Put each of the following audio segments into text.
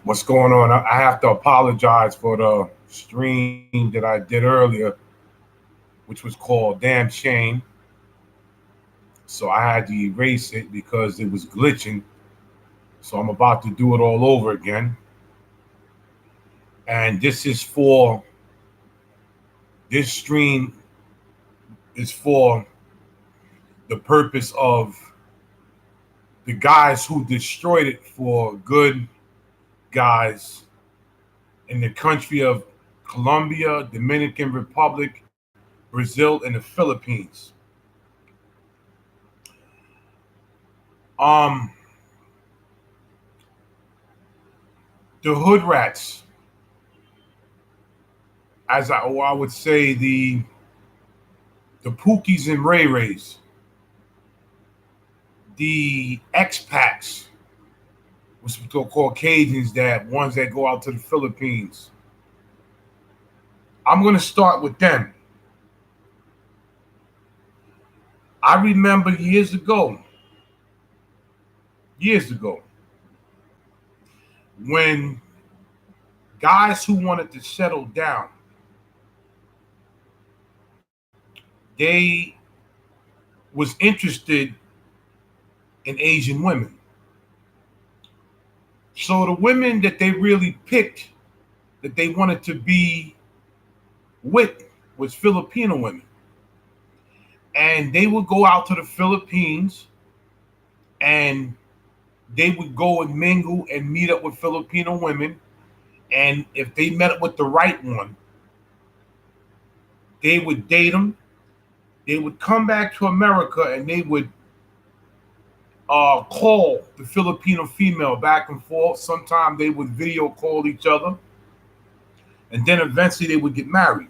What's going on? I have to apologize for the stream that I did earlier, which was called Damn Shame. So I had to erase it because it was glitching. So I'm about to do it all over again. And this stream is for the purpose of the guys who destroyed it for good guys in the country of Colombia, Dominican Republic, Brazil, and the Philippines. Um, the hood rats, or I would say the Pookies and Ray Rays, the expats, which we call Caucasians, that ones that go out to the Philippines. I'm gonna start with them. I remember years ago, when guys who wanted to settle down, they was interested in Asian women. So the women that they really picked that they wanted to be with was Filipino women. And they would go out to the Philippines and they would go and mingle and meet up with Filipino women. And if they met up with the right one, they would date them. They would come back to America and they would call the Filipino female back and forth. Sometimes they would video call each other. And then eventually they would get married.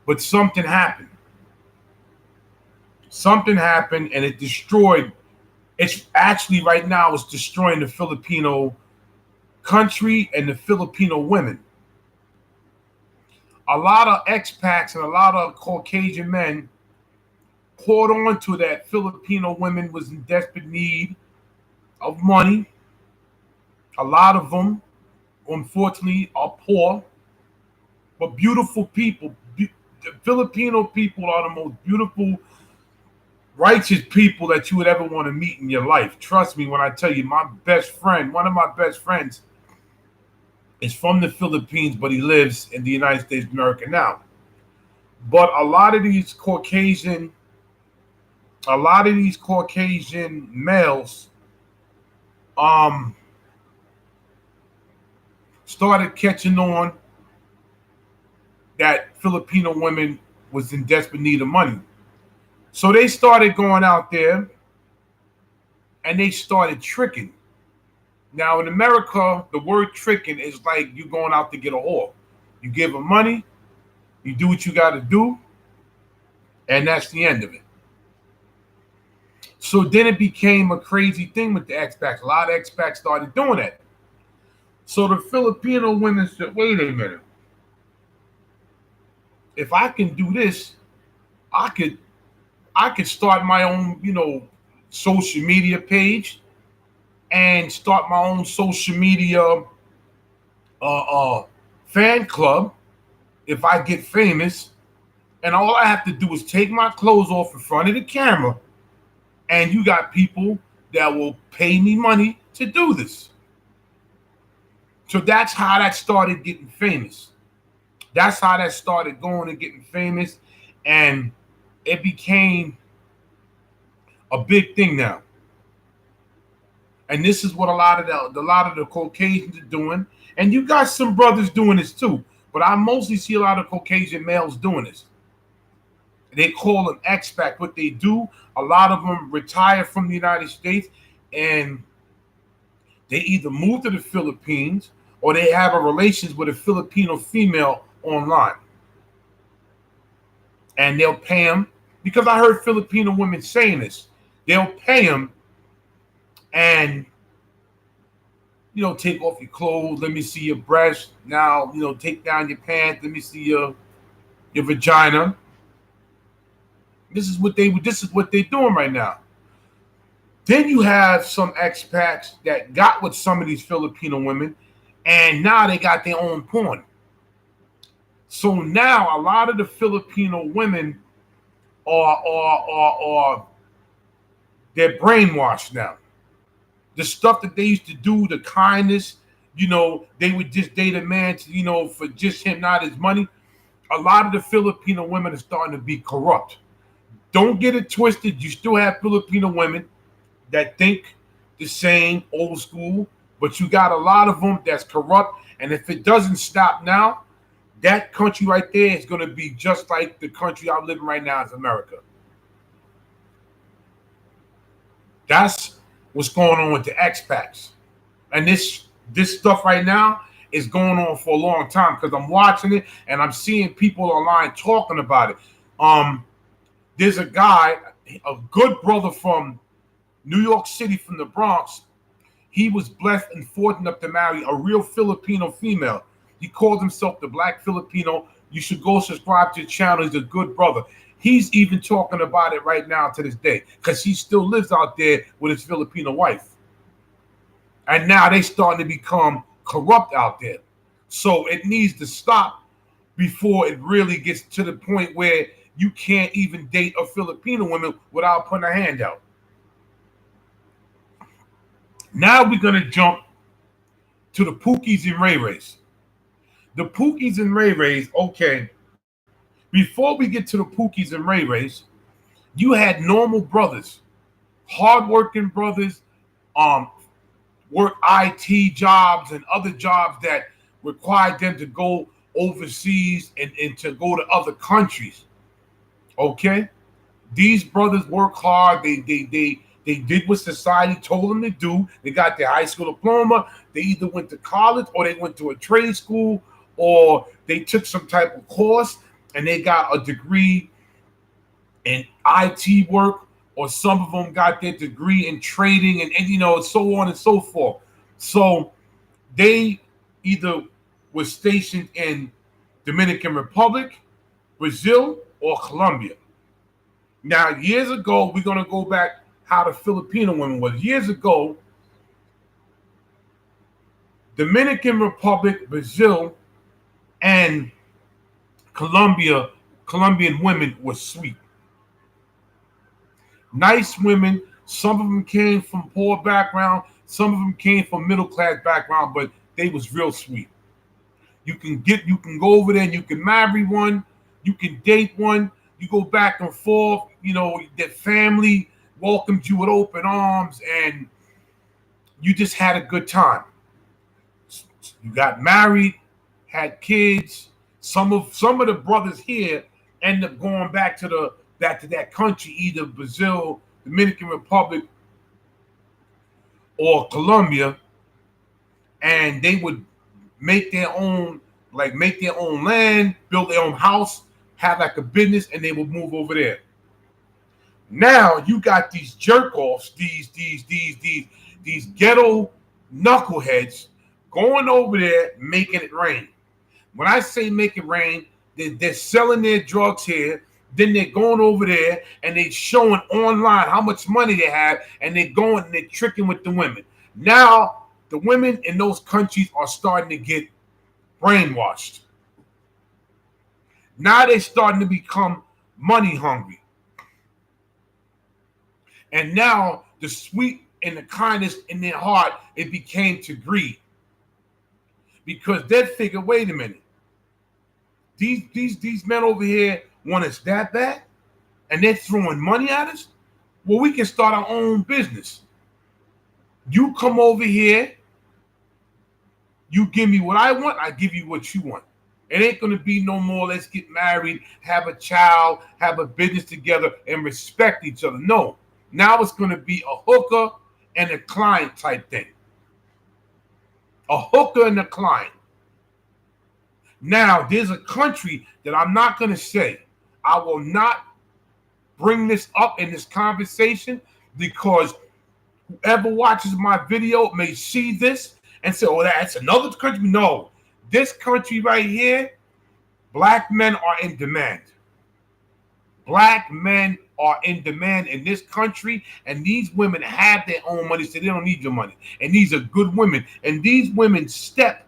But something happened. Something happened and it destroyed. It's actually right now it's destroying the Filipino country and the Filipino women. A lot of expats and a lot of Caucasian men caught on to that Filipino women was in desperate need of money. A lot of them, unfortunately, are poor, but beautiful people. The Filipino people are the most beautiful, righteous people that you would ever want to meet in your life. Trust me when I tell you, one of my best friends, is from the Philippines, but he lives in the United States of America now. But a lot of these Caucasian males, um, started catching on that Filipino women was in desperate need of money. So they started going out there and they started tricking. Now in America, the word tricking is like you going out to get a whore. You give them money, you do what you got to do, and that's the end of it. So then it became a crazy thing with the expats. A lot of expats started doing that. So the Filipino women said, "Wait a minute. If I can do this, I could start my own, social media page and start my own social media fan club if I get famous. And all I have to do is take my clothes off in front of the camera, and you got people that will pay me money to do this." So that's how that started getting famous. That's how that started going and getting famous, and it became a big thing now. And this is what a lot of the Caucasians are doing, and you got some brothers doing this too. But I mostly see a lot of Caucasian males doing this. They call them expat. What they do, a lot of them retire from the United States and they either move to the Philippines or they have a relations with a Filipino female online. And they'll pay them, because I heard Filipino women saying this. They'll pay them and, take off your clothes. Let me see your breast. Now, take down your pants. Let me see your vagina. This is what they're doing right now. Then you have some expats that got with some of these Filipino women, and now they got their own porn. So now a lot of the Filipino women are they're brainwashed now. The stuff that they used to do, the kindness, they would just date a man to, for just him, not his money. A lot of the Filipino women are starting to be corrupt. Don't get it twisted. You still have Filipino women that think the same, old school, but you got a lot of them that's corrupt. And if it doesn't stop now, that country right there is going to be just like the country I'm living right now is America. That's what's going on with the expats. And this stuff right now is going on for a long time because I'm watching it and I'm seeing people online talking about it. There's a guy, a good brother from New York City, from the Bronx. He was blessed and fortunate enough to marry a real Filipino female. He called himself the Black Filipino. You should go subscribe to his channel. He's a good brother. He's even talking about it right now to this day because he still lives out there with his Filipino wife. And now they starting to become corrupt out there. So it needs to stop before it really gets to the point where you can't even date a Filipino woman without putting a hand out. Now we're going to jump to the Pookies and Ray Rays. The Pookies and Ray Rays, okay. Before we get to the Pookies and Ray Rays, you had normal brothers, hardworking brothers, work IT jobs and other jobs that required them to go overseas and to go to other countries. Okay? These brothers work hard. They did what society told them to do. They got their high school diploma. They either went to college or they went to a trade school or they took some type of course and they got a degree in IT work, or some of them got their degree in trading and so on and so forth. So they either were stationed in Dominican Republic, Brazil, or Colombia. Now, years ago, we're going to go back how the Filipino women was. Years ago, Dominican Republic, Brazil, and Colombian women were sweet. Nice women. Some of them came from poor background. Some of them came from middle class background, but they was real sweet. You can go over there and you can marry one. You can date one. You go back and forth. Their family welcomed you with open arms, and you just had a good time. You got married, had kids. Some of the brothers here end up going back to that country, either Brazil, Dominican Republic, or Colombia, and they would make their own land, build their own house, have like a business, and they would move over there. Now you got these jerk-offs, these ghetto knuckleheads going over there making it rain. When I say make it rain, they're selling their drugs here. Then they're going over there and they're showing online how much money they have, and they're going and they're tricking with the women. Now, the women in those countries are starting to get brainwashed. Now they're starting to become money hungry. And now the sweet and the kindness in their heart, it became to greed. Because they figure, wait a minute, these men over here want us that bad, and they're throwing money at us. Well, we can start our own business. You come over here, you give me what I want, I give you what you want. It ain't gonna be no more, let's get married, have a child, have a business together, and respect each other. No, now it's gonna be a hooker and a client type thing. A hooker and a client. Now, there's a country that I'm not going to say. I will not bring this up in this conversation because whoever watches my video may see this and say, oh, that's another country. No, this country right here, black men are in demand. Black men are in demand in this country, and these women have their own money, so they don't need your money. And these are good women, and these women step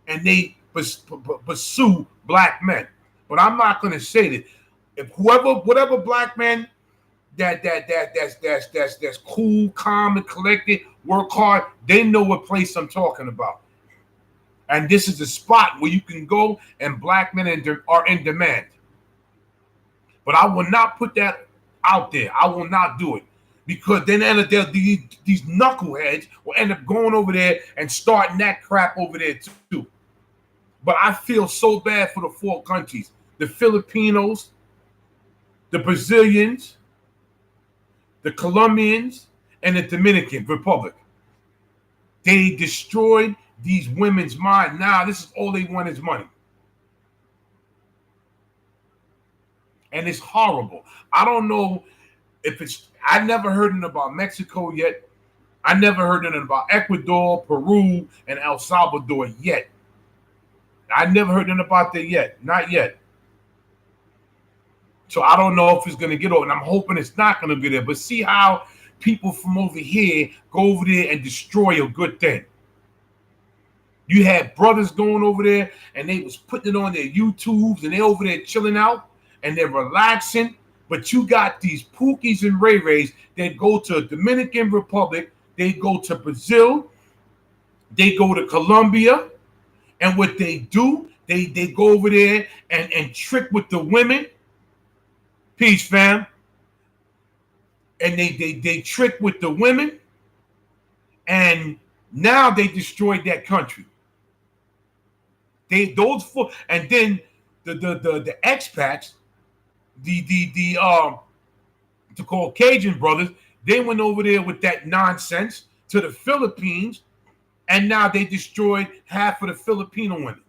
and they pursue black men. But I'm not going to say that. If whatever black man that's cool, calm, and collected, work hard, they know what place I'm talking about. And this is the spot where you can go, and black men are in demand. But I will not put that out there. I will not do it. Because then these knuckleheads will end up going over there and starting that crap over there too. But I feel so bad for the four countries: the Filipinos, the Brazilians, the Colombians, and the Dominican Republic. They destroyed these women's mind. Now this is all they want is money. And it's horrible. I don't know if it's, I never heard anything about Mexico yet. I never heard anything about Ecuador, Peru, and El Salvador yet. I never heard anything about that yet. Not yet. So I don't know if it's going to get over. And I'm hoping it's not going to get there. But see how people from over here go over there and destroy a good thing. You had brothers going over there and they was putting it on their YouTubes and they over there chilling out and they're relaxing. But you got these Pookies and Ray Rays that go to Dominican Republic, they go to Brazil, they go to Colombia, and what they do, they go over there and trick with the women. Peace, fam. And they trick with the women, and now they destroyed that country. And then the expats, the Caucasian brothers, they went over there with that nonsense to the Philippines, and now they destroyed half of the Filipino women.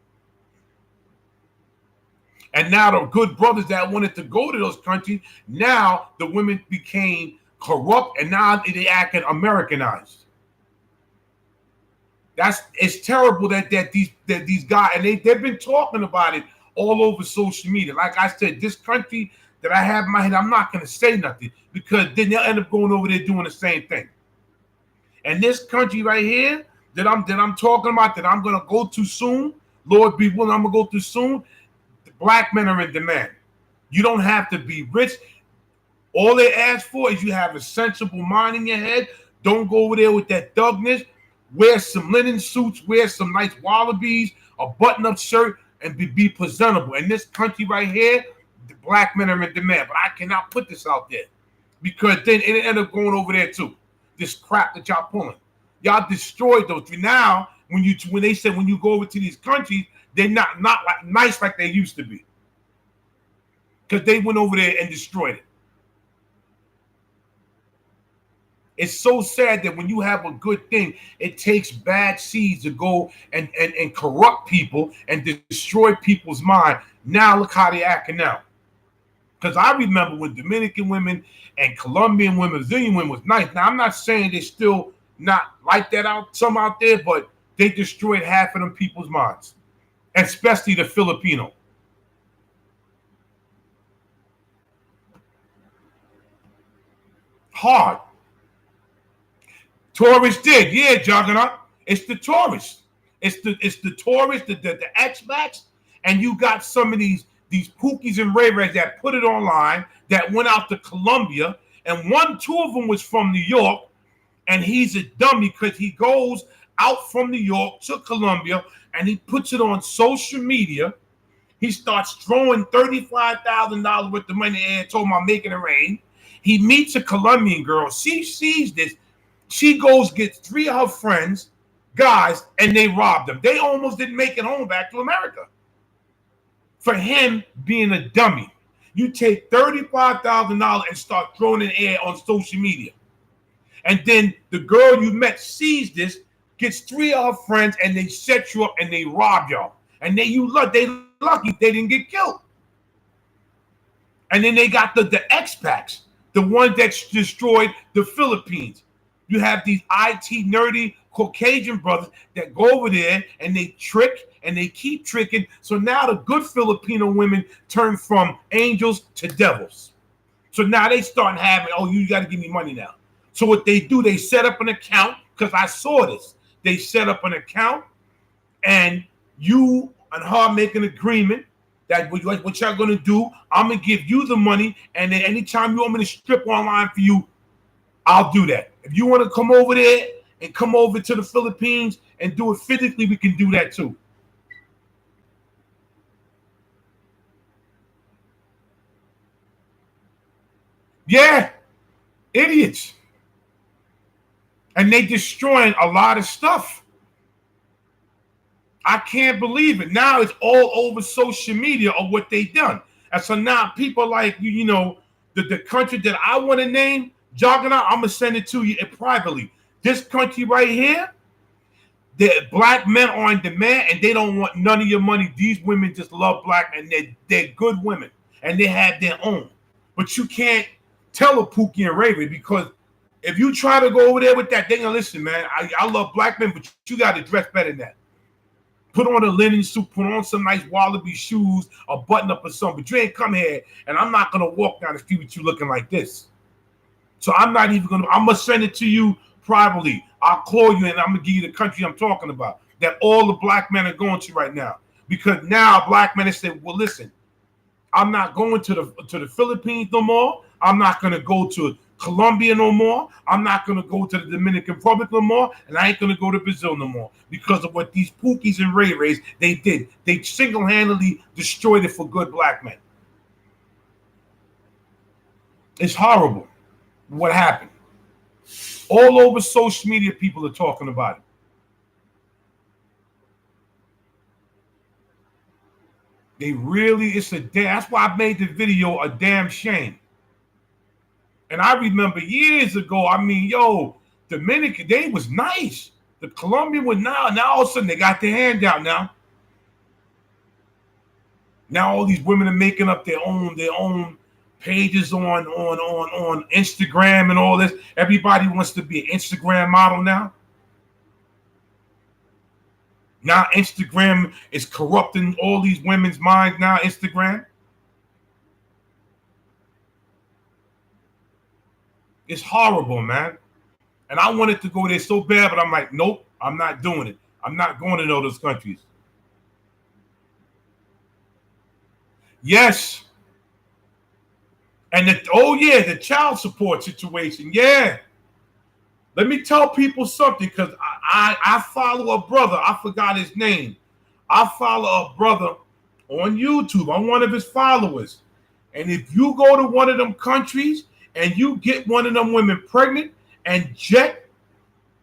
And now the good brothers that wanted to go to those countries, now the women became corrupt, and now they acting Americanized. It's terrible that these guys, and they've been talking about it all over social media. Like I said, this country that I have in my head, I'm not going to say nothing because then they'll end up going over there doing the same thing. And this country right here that I'm talking about, that I'm going to go to soon, Lord be willing, I'm going to go to soon. The black men are in demand. You don't have to be rich. All they ask for is you have a sensible mind in your head. Don't go over there with that thugness. Wear some linen suits, wear some nice wallabies, a button-up shirt, and be presentable. In this country right here, the black men are in demand. But I cannot put this out there because then it end up going over there too. This crap that y'all pulling. Y'all destroyed those. Now, when they said when you go over to these countries, they're not like nice like they used to be. Because they went over there and destroyed it. It's so sad that when you have a good thing, it takes bad seeds to go and corrupt people and destroy people's mind. Now look how they acting now. Because I remember when Dominican women and Colombian women, Brazilian women was nice. Now I'm not saying they're still not like that some out there, but they destroyed half of them people's minds, especially the Filipino. Hard. Tourists did, yeah, Juggernaut. It's the tourists. It's the tourists, the expats, and you got some of these Pookies and Ray Rays that put it online, that went out to Colombia, and two of them was from New York, and he's a dummy because he goes out from New York to Colombia and he puts it on social media. He starts throwing $35,000 worth of money and told him I'm making it rain. He meets a Colombian girl. She sees this. She goes, gets 3 of her friends, guys, and they robbed them. They almost didn't make it home back to America. For him being a dummy, you take $35,000 and start throwing it in the air on social media. And then the girl you met sees this, gets 3 of her friends, and they set you up and they rob y'all. And they lucky they didn't get killed. And then they got the expats, the ones that destroyed the Philippines. You have these IT nerdy Caucasian brothers that go over there and they trick and they keep tricking. So now the good Filipino women turn from angels to devils. So now they start having, oh, you got to give me money now. So what they do, they set up an account, because I saw this. They set up an account, and you and her make an agreement that what y'all going to do, I'm going to give you the money, and then anytime you want me to strip online for you, I'll do that. If you want to come over there and come over to the Philippines and do it physically, we can do that too. Yeah, idiots. And they destroying a lot of stuff. I can't believe it. Now it's all over social media of what they done. And so now people like, you know, the country that I want to name, Juggernaut, I'm going to send it to you privately. This country right here, the black men are in demand, and they don't want none of your money. These women just love black, and they're good women, and they have their own. But you can't tell a Pookie and Ray Ray, because if you try to go over there with that, they're going to listen, man. I love black men, but you got to dress better than that. Put on a linen suit, put on some nice Wallaby shoes, a button up or something. But you ain't come here, and I'm not going to walk down the street with you looking like this. So I'm not even going to, I'm going to send it to you privately. I'll call you, and I'm going to give you the country I'm talking about, that all the black men are going to right now. Because now black men have said, well, listen, I'm not going to the Philippines no more. I'm not going to go to Colombia no more. I'm not going to go to the Dominican Republic no more. And I ain't going to go to Brazil no more, because of what these Pookies and Ray Rays, they did. They single-handedly destroyed it for good black men. It's horrible what happened. All over social media, people are talking about it. They really, it's a damn, that's why I made the video a damn shame. And I remember years ago, I mean, yo, Dominican, they was nice. The Colombian was now all of a sudden they got their hand out now. Now all these women are making up their own pages on Instagram and all this. Everybody wants to be an Instagram model now. Now Instagram is corrupting all these women's minds now, Instagram. It's horrible, man. And I wanted to go there so bad, but I'm like, nope, I'm not doing it. I'm not going to those countries. Yes. And the child support situation. Yeah. Let me tell people something, because I follow a brother. I forgot his name. I follow a brother on YouTube. I'm one of his followers. And if you go to one of them countries and you get one of them women pregnant and jet,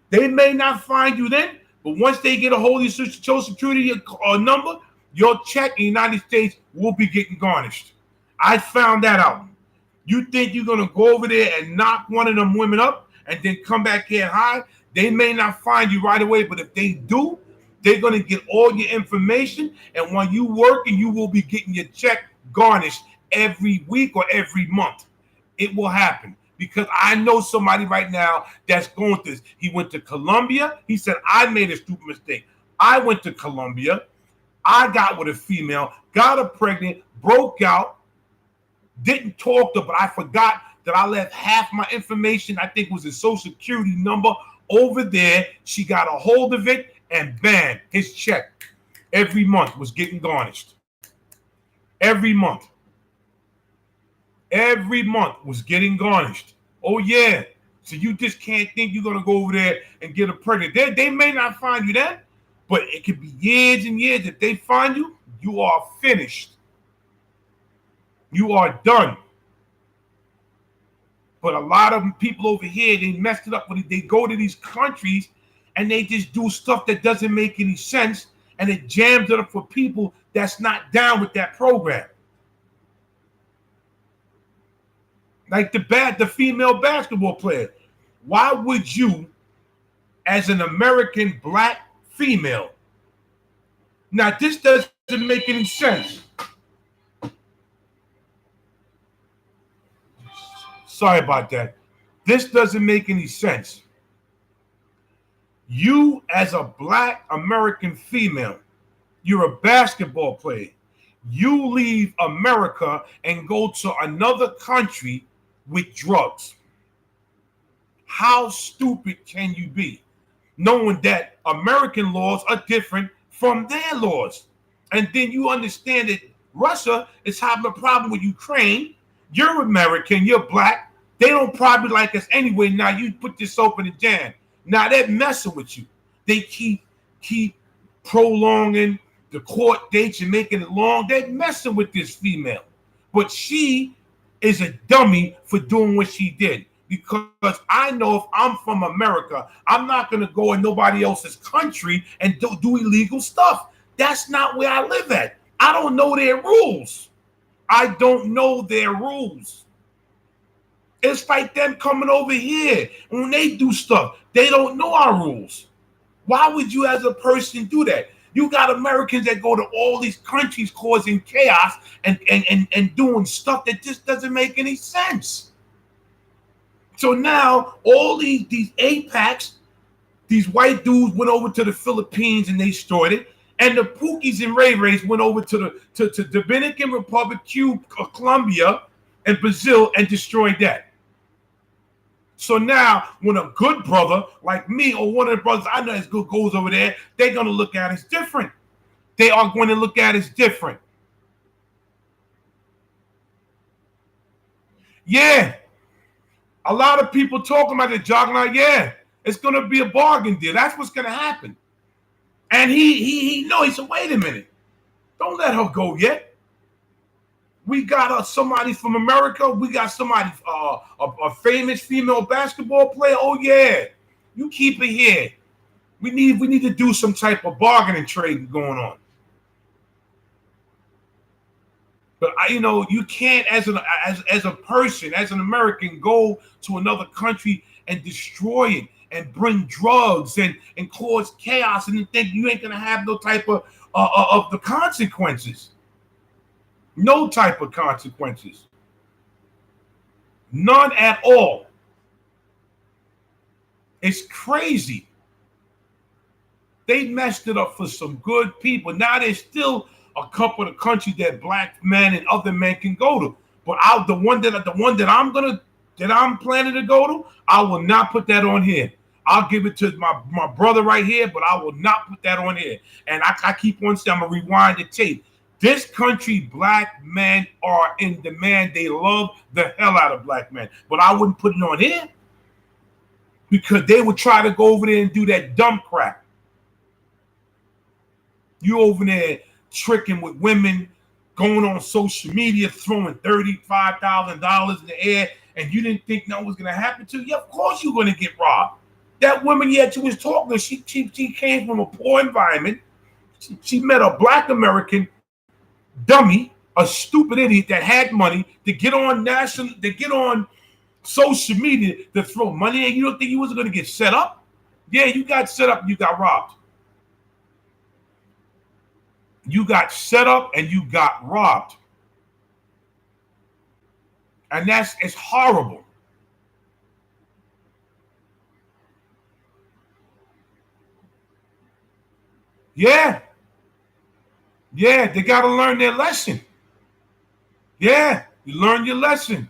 they may not find you then, but once they get a hold of your social security number, your check in the United States will be getting garnished. I found that out. You think you're going to go over there and knock one of them women up and then come back here and hide? They may not find you right away, but if they do, they're going to get all your information, and when you working, you will be getting your check garnished every week or every month. It will happen, because I know somebody right now that's going through this. He went to Colombia. He said, I made a stupid mistake. I went to Colombia. I got with a female, got her pregnant, broke out, didn't talk to her, but I forgot that I left half my information, I think it was his social security number, over there. She got a hold of it, and bam, his check every month was getting garnished. Every month. Every month was getting garnished. Oh, yeah. So you just can't think you're going to go over there and get her pregnant. They may not find you then, but it could be years and years. If they find you, you are finished. You are done. But a lot of people over here, they messed it up when they go to these countries and they just do stuff that doesn't make any sense, and it jams it up for people that's not down with that program. Like the female basketball player. Why would you, as an American black female, now this doesn't make any sense. Sorry about that. This doesn't make any sense. You, as a black American female, you're a basketball player. You leave America and go to another country with drugs. How stupid can you be, knowing that American laws are different from their laws? And then you understand that Russia is having a problem with Ukraine. You're American, you're black. They don't probably like us anyway. Now you put this soap in the jam. Now they're messing with you. They keep prolonging the court dates and making it long. They're messing with this female. But she is a dummy for doing what she did. Because I know if I'm from America, I'm not going to go in nobody else's country and do illegal stuff. That's not where I live at. I don't know their rules. I don't know their rules. It's like them coming over here. When they do stuff, they don't know our rules. Why would you as a person do that? You got Americans that go to all these countries causing chaos and doing stuff that just doesn't make any sense. So now all these APACs, these white dudes went over to the Philippines and they destroyed it. And the Pookies and Ray Rays went over to Dominican Republic, Cuba, Colombia, and Brazil and destroyed that. So now when a good brother like me or one of the brothers I know is good goes over there, they're going to look at us different. They are going to look at us different. Yeah. A lot of people talking about the juggernaut. Yeah, it's going to be a bargain deal. That's what's going to happen. And he said, wait a minute. Don't let her go yet. We got somebody from America. We got somebody, a famous female basketball player. Oh, yeah. You keep it here. We need to do some type of bargaining trade going on. But you can't, as a person, as an American, go to another country and destroy it and bring drugs and cause chaos and think you ain't gonna have no type of the consequences. No type of consequences. None at all. It's crazy. They messed it up for some good people. Now there's still a couple of countries that black men and other men can go to, but the one that I'm planning to go to, I will not put that on here. I'll give it to my brother right here, but I will not put that on here. And I keep on saying, I'm gonna rewind the tape. This country, black men are in demand. They love the hell out of black men, but I wouldn't put it on here because they would try to go over there and do that dumb crap. You over there tricking with women, going on social media, throwing $35,000 in the air, and you didn't think nothing was going to happen to you? Yeah, of course you're going to get robbed. That woman you was talking to, she came from a poor environment. She met a black American dummy, a stupid idiot that had money to get on social media to throw money, and you don't think you wasn't going to get set up? Yeah, you got set up and you got robbed. You got set up and you got robbed. And it's horrible. Yeah. Yeah, they got to learn their lesson. Yeah, you learn your lesson.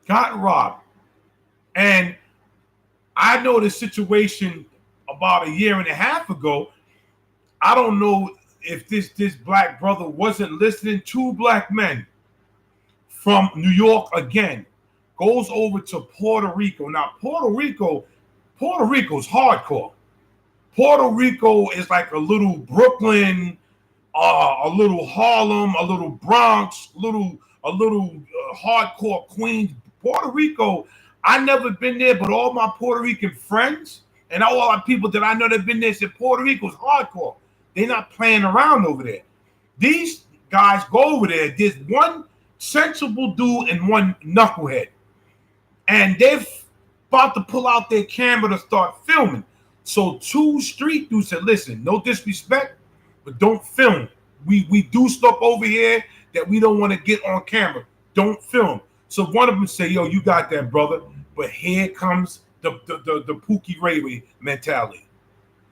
Got robbed. And I know the situation about a year and a half ago. I don't know if this black brother wasn't listening. Two black men from New York again goes over to Puerto Rico. Now, Puerto Rico's hardcore. Puerto Rico is like a little Brooklyn, a little Harlem, a little Bronx, a little hardcore Queens. Puerto Rico, I never been there, but all my Puerto Rican friends and all our people that I know that have been there said Puerto Rico's hardcore. They're not playing around over there. These guys go over there. There's one sensible dude and one knucklehead. And they're about to pull out their camera to start filming. So two street dudes said, listen, no disrespect, but don't film. We do stuff over here that we don't want to get on camera. Don't film. So one of them said, yo, you got that, brother. But here comes the Pookie Ray mentality.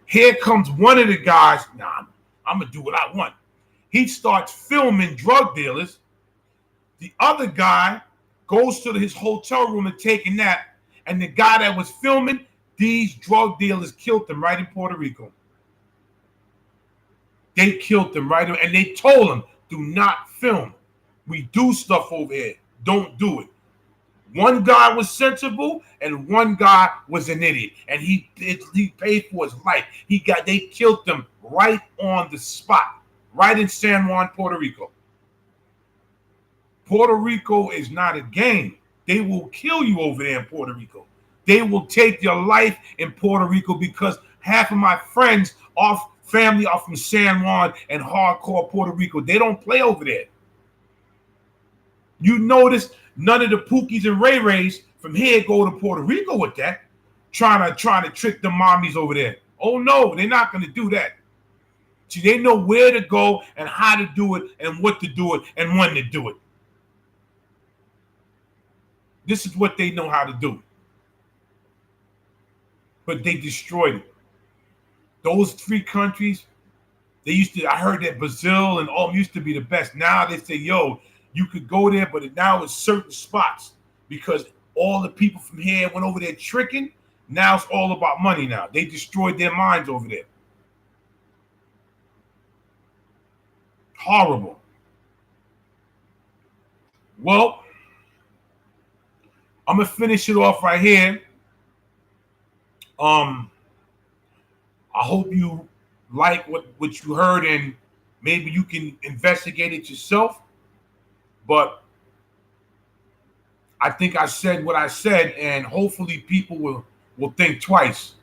Here comes one of the guys. Nah, I'm going to do what I want. He starts filming drug dealers The other guy goes to his hotel room and take a nap. And the guy that was filming, these drug dealers killed him right in Puerto Rico. They killed him right, and they told him, do not film. We do stuff over here. Don't do it. One guy was sensible and one guy was an idiot. And he paid for his life. They killed him right on the spot, right in San Juan, Puerto Rico. Puerto Rico is not a game. They will kill you over there in Puerto Rico. They will take your life in Puerto Rico because half of my friends, family are from San Juan and hardcore Puerto Rico. They don't play over there. You notice none of the Pookies and Ray Rays from here go to Puerto Rico with that, trying to trick the mommies over there. Oh no, they're not going to do that. See, they know where to go and how to do it and what to do it and when to do it. This is what they know how to do. But they destroyed it. Those 3 countries, I heard that Brazil and all used to be the best. Now they say, yo, you could go there, but now it's certain spots because all the people from here went over there tricking. Now it's all about money now. They destroyed their minds over there. Horrible. Well, I'm going to finish it off right here. I hope you like what you heard and maybe you can investigate it yourself. But I think I said what I said, and hopefully people will think twice.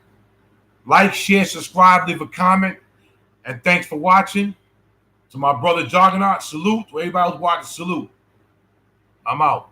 Like, share, subscribe, leave a comment, and thanks for watching. To my brother Juggernaut, salute. To everybody who's watching, salute. I'm out.